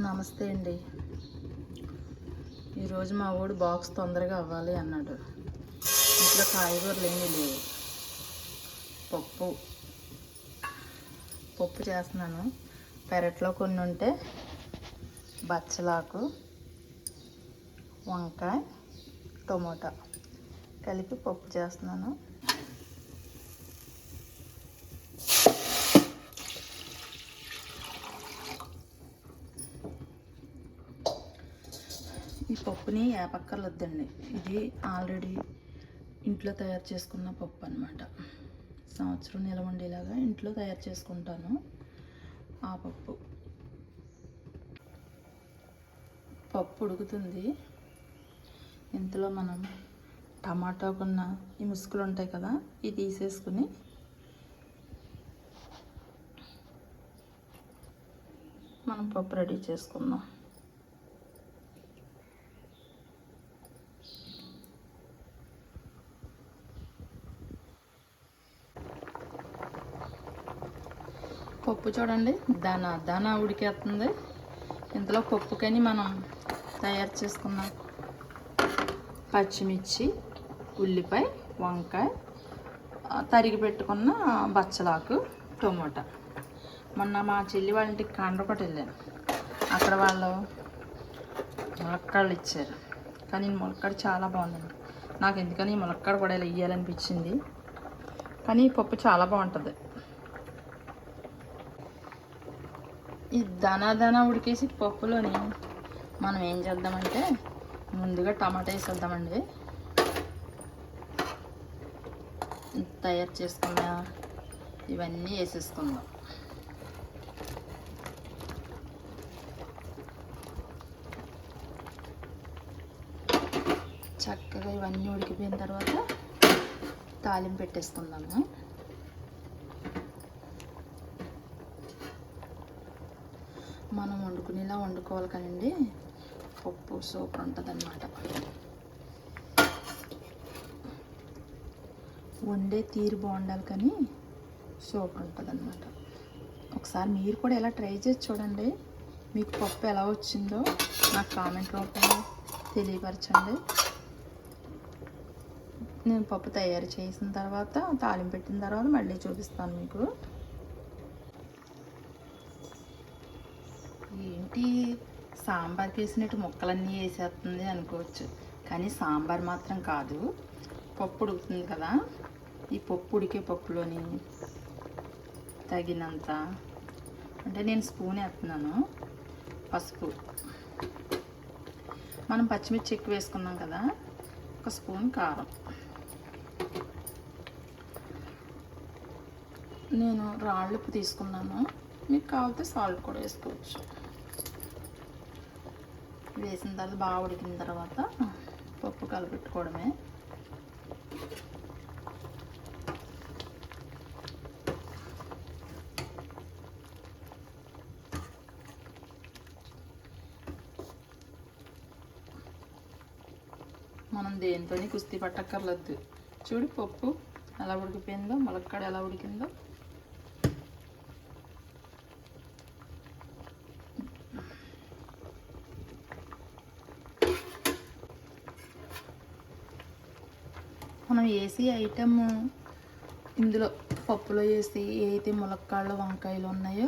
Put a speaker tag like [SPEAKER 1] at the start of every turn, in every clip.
[SPEAKER 1] నమస్తే అండి. ఈరోజు మా వాడు బాక్స్ తొందరగా అవ్వాలి అన్నాడు. ఇంట్లో కాయగూరలు ఏమీ లేవు. పప్పు చేస్తున్నాను. పెరట్లో కొన్ని ఉంటే బచ్చలాకు, వంకాయ, టమోటా కలిపి పప్పు చేస్తున్నాను. ఈ పప్పుని ఏపక్కర్లొద్దండి. ఇది ఆల్రెడీ ఇంట్లో తయారు చేసుకున్న పప్పు అన్నమాట. సంవత్సరం నిలవ ఉండేలాగా ఇంట్లో తయారు చేసుకుంటాను. ఆ పప్పు ఉడుకుతుంది. ఇందులో మనం టమాటాకున్న ఈ ముసుగులు ఉంటాయి కదా, ఇవి తీసేసుకుని మనం పప్పు రెడీ చేసుకుందాం. పప్పు చూడండి, దానా ఉడికేస్తుంది. ఇందులో పప్పుకని మనం తయారు చేసుకున్న పచ్చిమిర్చి, ఉల్లిపాయ, వంకాయ, తరిగి పెట్టుకున్న బచ్చలాకు, టమోటా. మొన్న మా చెల్లి వాళ్ళ ఇంటికి కాండ్రపట్టు వెళ్ళాను. అక్కడ వాళ్ళు ములక్కాడలు ఇచ్చారు. కానీ ములక్కాడ చాలా బాగుందండి. నాకు ఎందుకని ములక్కాడ కూడా ఇలా ఇయ్యాలనిపించింది. కానీ ఈ పప్పు చాలా బాగుంటుంది. ఈ దానా ఉడికేసి పప్పులోని మనం ఏం చేద్దామంటే ముందుగా టమాటా వేసేద్దామండి. తయారు చేసుకున్న ఇవన్నీ వేసేసుకుందాం. చక్కగా ఇవన్నీ ఉడికిపోయిన తర్వాత తాలింపు పెట్టేసుకుందాము. మనం వండుకునేలా వండుకోవాలి కానండి, పప్పు సూపర్ ఉంటుంది అన్నమాట. వండే తీరు బాగుండాలి కానీ సూపర్ ఉంటుంది అన్నమాట. ఒకసారి మీరు కూడా ఎలా ట్రై చేసి చూడండి. మీకు పప్పు ఎలా వచ్చిందో నాకు కామెంట్ రూపంలో తెలియపరచండి. నేను పప్పు తయారు చేసిన తర్వాత తాలింపు పెట్టిన తర్వాత మళ్ళీ చూపిస్తాను మీకు. ఏంటి సాంబార్కి వేసినట్టు ముక్కలన్నీ వేసేస్తుంది అనుకోవచ్చు, కానీ సాంబార్ మాత్రం కాదు. పప్పు ఉడుకుతుంది కదా, ఈ పప్పు ఉడికే పప్పులోని తగినంత, అంటే నేను స్పూన్ వేస్తున్నాను పసుపు. మనం పచ్చిమిర్చి ఎక్కువ వేసుకున్నాం కదా, ఒక స్పూన్ కారం. నేను రాళ్ళుప్పు తీసుకున్నాను. మీకు కావాలంటే సాల్ట్ కూడా వేసుకోవచ్చు. వేసిన తర్వాత బాగా ఉడికిన తర్వాత పప్పు కలపెట్టుకోవడమే. మనం దేనితోని కుస్తీ పట్టక్కర్లేదు. చూడు పప్పు ఎలా ఉడికిపోయిందో, ములక్కాడ ఎలా ఉడికిందో. మనం వేసి ఐటమ్ ఇందులో పప్పులో వేసి ఏదైతే ములక్కాళ్ళు, వంకాయలు ఉన్నాయో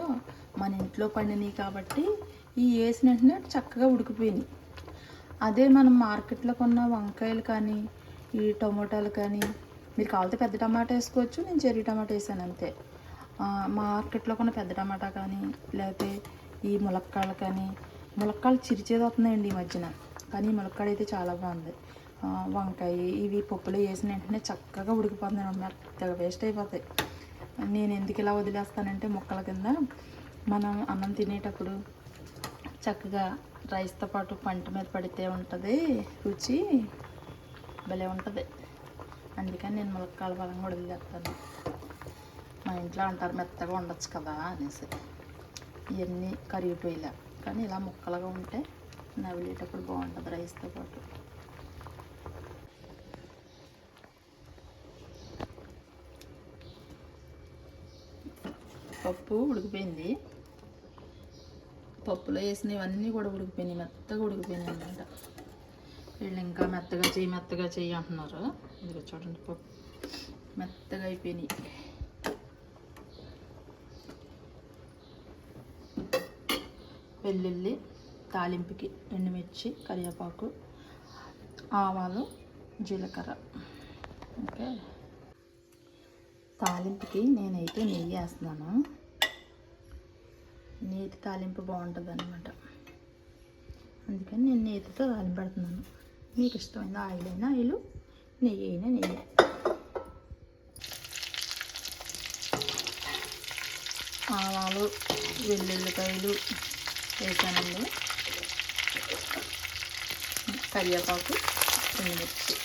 [SPEAKER 1] మన ఇంట్లో పండినవి కాబట్టి ఈ వేసిన వెంటనే చక్కగా ఉడికిపోయినాయి. అదే మనం మార్కెట్లో కొన్న వంకాయలు కానీ ఈ టమోటాలు కానీ, మీరు కావాలంటే పెద్ద టమాటా వేసుకోవచ్చు. నేను చెర్రీ టమాటా వేసాను అంతే. మార్కెట్లో కొన్న పెద్ద టమాటా కానీ లేకపోతే ఈ ములక్కాళ్ళు కానీ, ములక్కాళ్ళు చిరిచేది వస్తున్నాయండి ఈ మధ్యన, కానీ ఈ ములక్కాడ అయితే చాలా బాగుంది. వంకాయ ఇవి పప్పులో వేసిన వెంటనే చక్కగా ఉడికిపోతున్నాయి. మెత్తగా వేస్ట్ అయిపోతాయి. నేను ఎందుకు ఇలా వదిలేస్తానంటే ముక్కల కింద మనం అన్నం తినేటప్పుడు చక్కగా రైస్తో పాటు పంట మీద పడితే ఉంటుంది రుచి, భలే ఉంటుంది. అందుకని నేను ములక్కాల బలంగా వదిలేస్తాను. మా ఇంట్లో అంటారు మెత్తగా ఉండొచ్చు కదా అనేసి. ఇవన్నీ కరిగిపోయేలా, కానీ ఇలా ముక్కలుగా ఉంటే నవిలేటప్పుడు బాగుంటుంది రైస్తో పాటు. పప్పు ఉడికిపోయింది. పప్పులో వేసినవన్నీ కూడా ఉడికిపోయినాయి, మెత్తగా ఉడికిపోయినాయి అన్నమాట. వీళ్ళు ఇంకా మెత్తగా చెయ్యి అంటున్నారు. ఇది చూడండి, పప్పు మెత్తగా అయిపోయినాయి. వెల్లుల్లి తాలింపుకి ఎండుమిర్చి, కరివేపాకు, ఆవాలు, జీలకర్ర. ఓకే, తాలింపుకి నేనైతే నెయ్యి వేస్తున్నాను. నేతి తాలింపు బాగుంటుంది అనమాట, అందుకని నేను నేతితో తాలింపు పెడుతున్నాను. మీకు ఇష్టమైన ఆయిల్ అయినా ఆయిల్, నెయ్యి అయినా నెయ్యి. ఆవాలు, వెల్లుల్లిపాయలు వేసానండి, కరివేపాకు, ఎండుమిర్చి.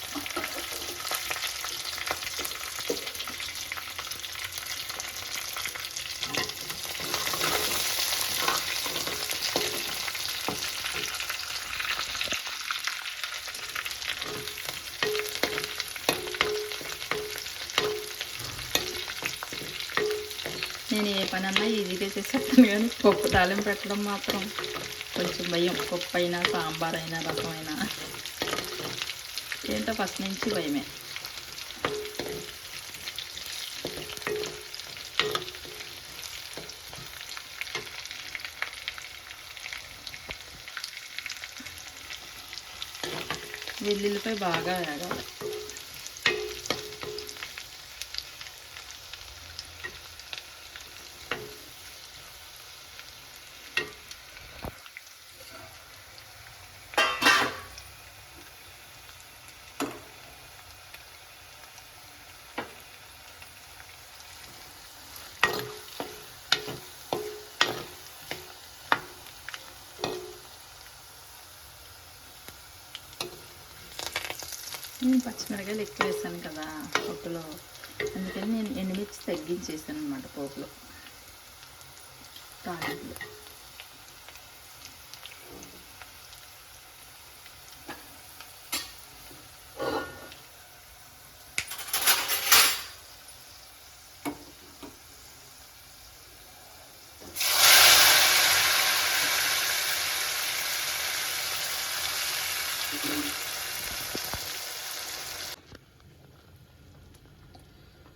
[SPEAKER 1] నేను ఏ పనన్నా ఈజీగా చేసేస్తాను, కానీ పప్పు తాలింపు పెట్టడం మాత్రం కొంచెం భయం. పప్పు అయినా, సాంబార్ అయినా, రసం అయినా ఏంటో ఫస్ట్ నుంచి భయమే. వెల్లుల్లిపై బాగా వేగాలి. నేను పచ్చిమిరకాయలు ఎక్కువ వేసాను కదా పప్పులో, అందుకని నేను ఎండుమిర్చి తగ్గించేసాను అనమాట పోపులో, తాలింపులో.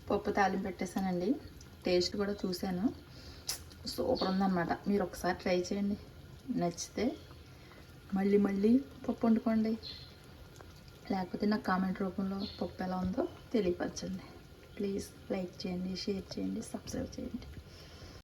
[SPEAKER 1] పప్పు తాలింపు పెట్టేశానండి. టేస్ట్ కూడా చూశాను, సూపర్ ఉందన్నమాట. మీరు ఒకసారి ట్రై చేయండి, నచ్చితే మళ్ళీ మళ్ళీ పప్పు వండుకోండి. లేకపోతే నాకు కామెంట్ రూపంలో పప్పు ఎలా ఉందో తెలియపరచండి. ప్లీజ్ లైక్ చేయండి, షేర్ చేయండి, సబ్స్క్రైబ్ చేయండి.